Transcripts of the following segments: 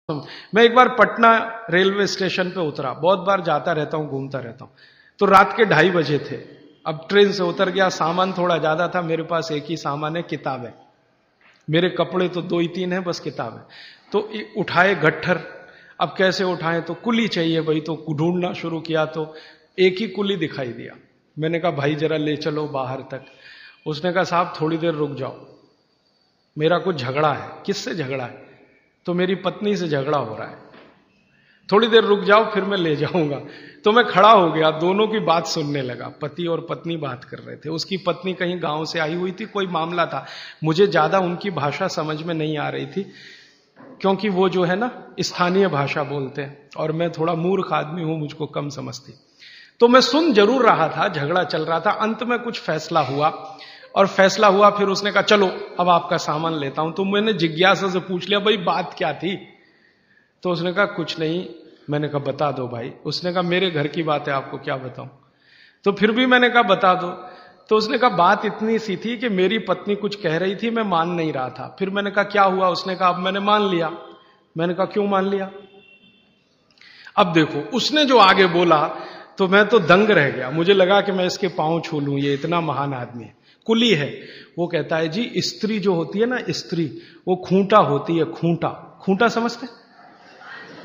मैं एक बार Patna railway station पे उतरा, बहुत बार जाता रहता हूं, घूमता रहता हूं। तो रात के 2:30 बजे थे। अब ट्रेन से उतर गया, सामान थोड़ा ज्यादा था, मेरे पास एक ही सामान है, किताब है। मेरे कपड़े तो 2 ही 3 है, बस किताब है। तो उठाए गट्ठर। अब कैसे उठाएं, तो कुली चाहिए भाई, तो ढूंढना शुरू किया तो एक ही कुली दिखाई दिया। मैंने कहा भाई जरा ले चलो बाहर तक। उसने कहा साहब थोड़ी देर रुक जाओ, मेरा कुछ झगड़ा है। किससे झगड़ा है? तो मेरी पत्नी से झगड़ा हो रहा है, थोड़ी देर रुक जाओ फिर मैं ले जाऊंगा। तो मैं खड़ा हो गया, दोनों की बात सुनने लगा। पति और पत्नी बात कर रहे थे। उसकी पत्नी कहीं गांव से आई हुई थी, कोई मामला था। मुझे ज्यादा उनकी भाषा समझ में नहीं आ रही थी, क्योंकि वो जो है ना स्थानीय भाषा बोलते हैं, और मैं थोड़ा मूर्ख आदमी हूं, मुझको कम समझती। तो मैं सुन जरूर रहा था, झगड़ा चल रहा था। अंत में कुछ फैसला हुआ, और फैसला हुआ फिर उसने कहा चलो अब आपका सामान लेता हूं। तो मैंने जिज्ञासा से पूछ लिया भाई बात क्या थी? तो उसने कहा कुछ नहीं। मैंने कहा बता दो भाई। उसने कहा मेरे घर की बात है, आपको क्या बताऊं? तो फिर भी मैंने कहा बता दो। तो उसने कहा बात इतनी सी थी कि मेरी पत्नी कुछ कह रही थी, मैं मान नहीं रहा था। फिर मैंने कहा क्या हुआ? उसने कहा अब मैंने मान लिया। मैंने कहा क्यों मान लिया? अब देखो उसने जो आगे बोला तो मैं तो दंग रह गया। मुझे लगा कि मैं इसके पांव छू लूं, ये इतना महान आदमी है, कुली है। वो कहता है जी स्त्री जो होती है ना, स्त्री वो खूंटा होती है। खूंटा, खूंटा समझते?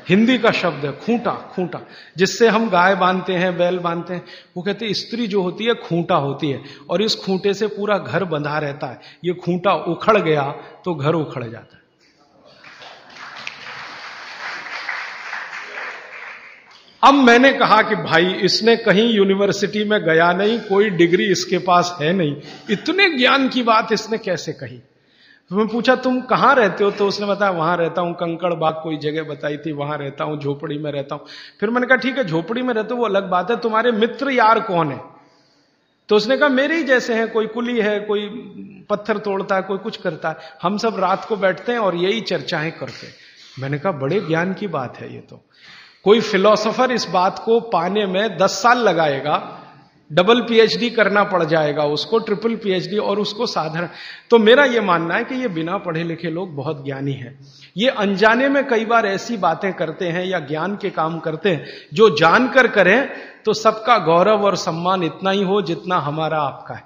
हिंदी का शब्द है खूंटा। खूंटा जिससे हम गाय बांधते हैं, बैल बांधते हैं। वो कहते हैं स्त्री जो होती है खूंटा होती है, और इस खूंटे से पूरा घर बंधा रहता है। ये खूंटा उखड़ गया तो घर उखड़ जाता है। अब मैंने कहा कि भाई इसने कहीं यूनिवर्सिटी में गया नहीं, कोई डिग्री इसके पास है नहीं, इतने ज्ञान की बात इसने कैसे कही? तो मैं पूछा तुम कहां रहते हो? तो उसने बताया वहां रहता हूं, कंकड़ बाग कोई जगह बताई थी, वहां रहता हूं, झोपड़ी में रहता हूं। फिर मैंने कहा ठीक है झोपड़ी में रहते हो वो अलग बात है, तुम्हारे मित्र यार कौन है? तो उसने कहा मेरे ही जैसे हैं, कोई कुली है, कोई पत्थर तोड़ता है, कोई कुछ करता है। हम सब रात को बैठते हैं और यही चर्चाएं करते हैं। मैंने कहा बड़े ज्ञान की बात है ये तो। कोई फिलोसोफर इस बात को पाने में 10 साल लगाएगा, डबल पीएचडी करना पड़ जाएगा उसको, ट्रिपल पीएचडी, और उसको साधारण। तो मेरा यह मानना है कि ये बिना पढ़े लिखे लोग बहुत ज्ञानी हैं। ये अनजाने में कई बार ऐसी बातें करते हैं या ज्ञान के काम करते हैं जो जानकर करें तो सबका गौरव और सम्मान इतना ही हो जितना हमारा आपका है।